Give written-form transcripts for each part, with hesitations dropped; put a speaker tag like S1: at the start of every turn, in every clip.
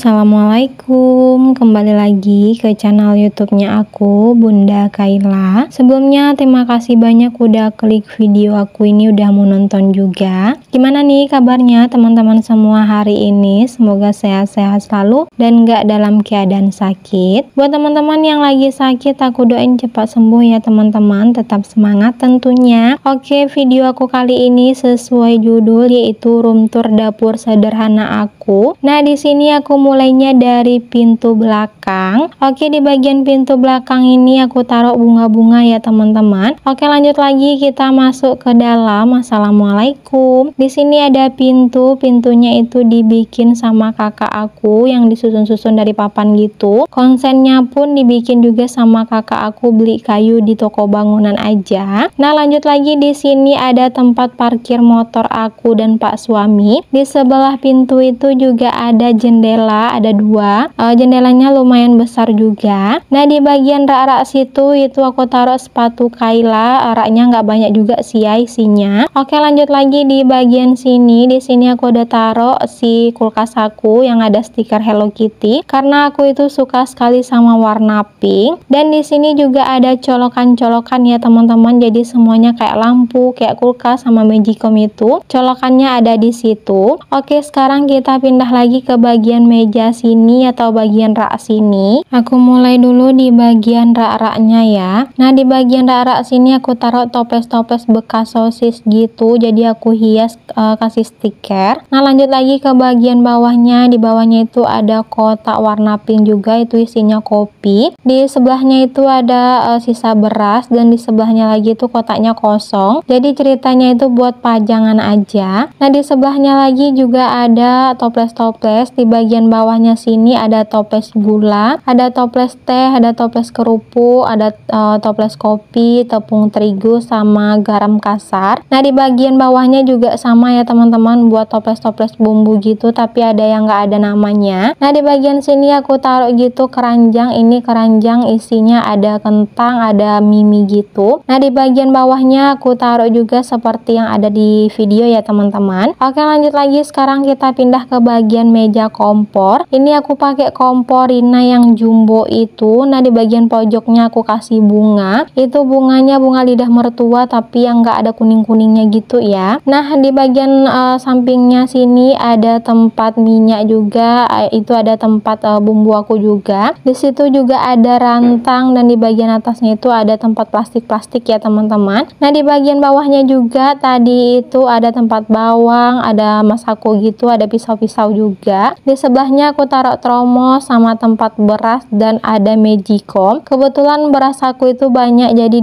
S1: Assalamualaikum, kembali lagi ke channel YouTube-nya aku, Bunda Kaila. Sebelumnya terima kasih banyak udah klik video aku ini, udah mau nonton juga. Gimana nih kabarnya teman-teman semua hari ini? Semoga sehat-sehat selalu dan gak dalam keadaan sakit. Buat teman-teman yang lagi sakit, aku doain cepat sembuh ya teman-teman, tetap semangat tentunya. Oke, video aku kali ini sesuai judul, yaitu room tour dapur sederhana aku. Nah, di sini aku mulainya dari pintu belakang. Oke, di bagian pintu belakang ini aku taruh bunga-bunga ya teman-teman. Oke, lanjut lagi kita masuk ke dalam. Assalamualaikum. Di sini ada pintu, pintunya itu dibikin sama kakak aku yang disusun-susun dari papan gitu. Konsennya pun dibikin juga sama kakak aku, beli kayu di toko bangunan aja. Nah, lanjut lagi di sini ada tempat parkir motor aku dan Pak suami. Di sebelah pintu itu juga ada jendela, ada dua. Jendelanya lumayan besar juga. Nah, di bagian rak-rak situ itu aku taruh sepatu Kaila. Raknya nggak banyak juga sih ya isinya. Oke, lanjut lagi di bagian sini. Di sini aku udah taruh si kulkas aku yang ada stiker Hello Kitty, karena aku itu suka sekali sama warna pink. Dan di sini juga ada colokan-colokan ya teman-teman. Jadi semuanya kayak lampu, kayak kulkas sama magicom itu. Colokannya ada di situ. Oke, sekarang kita pindah lagi ke bagian meja sini atau bagian rak sini. Aku mulai dulu di bagian rak-raknya ya. Nah, di bagian rak-rak sini aku taruh toples-toples bekas sosis gitu. Jadi aku hias kasih stiker. Nah, lanjut lagi ke bagian bawahnya. Di bawahnya itu ada kotak warna pink juga, itu isinya kopi. Di sebelahnya itu ada sisa beras, dan di sebelahnya lagi itu kotaknya kosong. Jadi ceritanya itu buat pajangan aja. Nah, di sebelahnya lagi juga ada toples-toples. Di bagian bawahnya sini ada toples gula, ada toples teh, ada toples kerupuk, ada toples kopi, tepung terigu sama garam kasar. Nah, di bagian bawahnya juga sama ya teman-teman, buat toples-toples bumbu gitu, tapi ada yang nggak ada namanya. Nah, di bagian sini aku taruh gitu keranjang. Ini keranjang isinya ada kentang, ada mie gitu. Nah, di bagian bawahnya aku taruh juga seperti yang ada di video ya teman-teman. Oke, lanjut lagi. Sekarang kita pindah ke bagian meja kompor. Ini aku pakai kompor Rina yang jumbo itu. Nah, di bagian pojoknya aku kasih bunga. Itu bunganya bunga lidah mertua, tapi yang nggak ada kuning-kuningnya gitu ya. Nah, di bagian sampingnya sini ada tempat minyak juga. Itu ada tempat bumbu aku juga. Di situ juga ada rantang, dan di bagian atasnya itu ada tempat plastik-plastik ya teman-teman. Nah, di bagian bawahnya juga tadi itu ada tempat bawang, ada masako gitu, ada pisau-pisau juga. Di sebelahnya aku taruh tromos sama tempat beras, dan ada magicom. Kebetulan beras aku itu banyak, jadi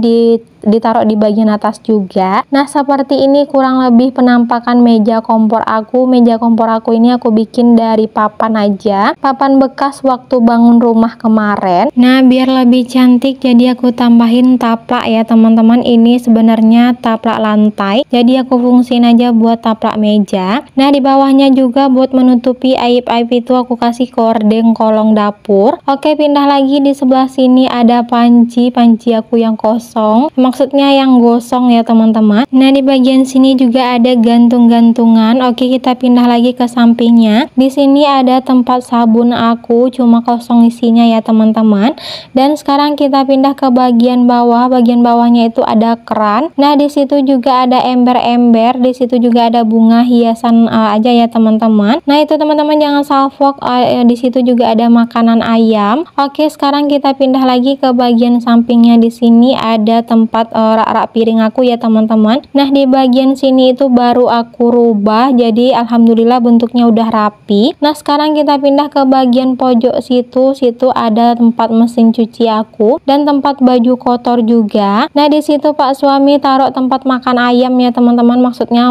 S1: ditaruh di bagian atas juga. Nah, seperti ini kurang lebih penampakan meja kompor aku. Meja kompor aku ini aku bikin dari papan aja, papan bekas waktu bangun rumah kemarin. Nah, biar lebih cantik jadi aku tambahin taplak ya teman-teman. Ini sebenarnya taplak lantai, jadi aku fungsiin aja buat taplak meja. Nah, di bawahnya juga buat menutupi aib-aib itu aku kasih gorden kolong dapur. Oke, pindah lagi. Di sebelah sini ada panci aku yang kosong, maksudnya yang gosong ya teman-teman. Nah, di bagian sini juga ada gantung-gantungan. Oke, kita pindah lagi ke sampingnya. Di sini ada tempat sabun aku, cuma kosong isinya ya teman-teman. Dan sekarang kita pindah ke bagian bawah. Bagian bawahnya itu ada keran. Nah, di situ juga ada ember-ember. Di situ juga ada bunga hiasan aja ya teman-teman. Nah, itu teman-teman jangan salfok. Di situ juga ada makanan ayam. Oke, sekarang kita pindah lagi ke bagian sampingnya. Di sini ada tempat rak-rak piring aku ya teman-teman. Nah, di bagian sini itu baru aku rubah, jadi alhamdulillah bentuknya udah rapi. Nah, sekarang kita pindah ke bagian pojok situ. Situ ada tempat mesin cuci aku dan tempat baju kotor juga. Nah, di situ Pak suami taruh tempat makan ayam ya teman-teman, maksudnya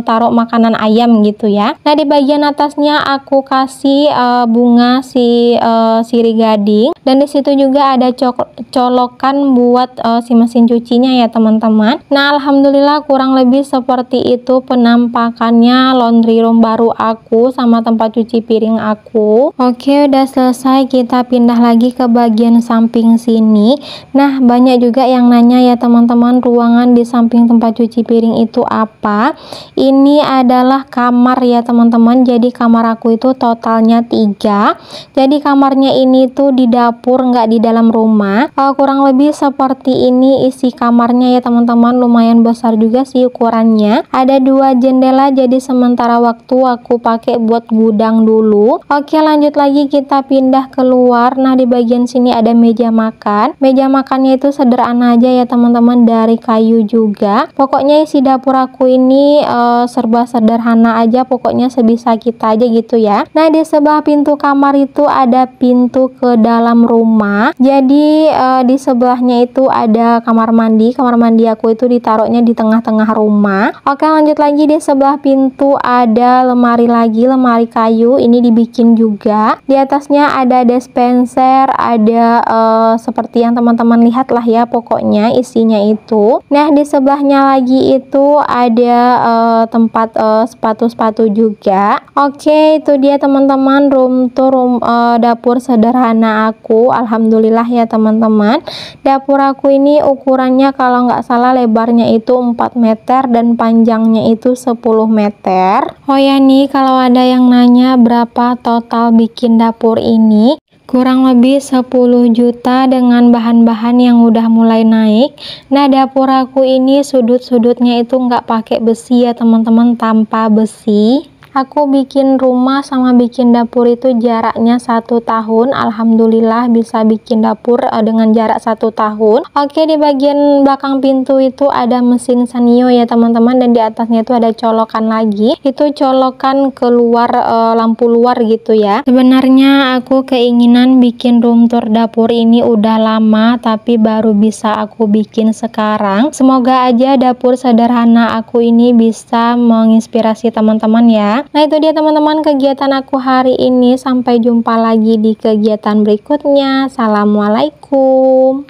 S1: taruh makanan ayam gitu ya. Nah, di bagian atasnya aku kasih bunga sirih gading, dan di situ juga ada colokan buat si mesin cuci cucinya ya teman-teman. Nah alhamdulillah kurang lebih seperti itu penampakannya laundry room baru aku sama tempat cuci piring aku. Oke, udah selesai, kita pindah lagi ke bagian samping sini. Nah banyak juga yang nanya ya teman-teman, ruangan di samping tempat cuci piring itu apa? Ini adalah kamar ya teman-teman. Jadi kamar aku itu totalnya 3. Jadi kamarnya ini tuh di dapur, nggak di dalam rumah. Kurang lebih seperti ini isi kamarnya ya teman-teman, lumayan besar juga sih ukurannya. Ada 2 jendela, jadi sementara waktu aku pakai buat gudang dulu. Oke, lanjut lagi, kita pindah keluar. Nah di bagian sini ada meja makan. Meja makannya itu sederhana aja ya teman-teman, dari kayu juga. Pokoknya isi dapur aku ini serba sederhana aja, pokoknya sebisa kita aja gitu ya. Nah di sebelah pintu kamar itu ada pintu ke dalam rumah. Jadi di sebelahnya itu ada kamar mandi. Kamar mandi aku itu ditaruhnya di tengah-tengah rumah. Oke, lanjut lagi, di sebelah pintu ada lemari lagi, lemari kayu. Ini dibikin juga. Di atasnya ada dispenser, ada seperti yang teman-teman lihat lah ya, pokoknya isinya itu. Nah di sebelahnya lagi itu ada tempat sepatu-sepatu juga. Oke, itu dia teman-teman room tour dapur sederhana aku. Alhamdulillah ya teman-teman, dapur aku ini ukurannya kalau nggak salah lebarnya itu 4 meter dan panjangnya itu 10 meter. Oh ya nih, kalau ada yang nanya berapa total bikin dapur ini, kurang lebih 10 juta dengan bahan-bahan yang udah mulai naik. Nah dapur aku ini sudut-sudutnya itu nggak pakai besi ya teman-teman, tanpa besi. Aku bikin rumah sama bikin dapur itu jaraknya 1 tahun. Alhamdulillah bisa bikin dapur dengan jarak 1 tahun. Oke, di bagian belakang pintu itu ada mesin Sanyo ya teman-teman, dan di atasnya itu ada colokan lagi. Itu colokan keluar lampu luar gitu ya. Sebenarnya aku keinginan bikin room tour dapur ini udah lama, tapi baru bisa aku bikin sekarang. Semoga aja dapur sederhana aku ini bisa menginspirasi teman-teman ya. Nah itu dia teman-teman kegiatan aku hari ini. Sampai jumpa lagi di kegiatan berikutnya. Assalamualaikum.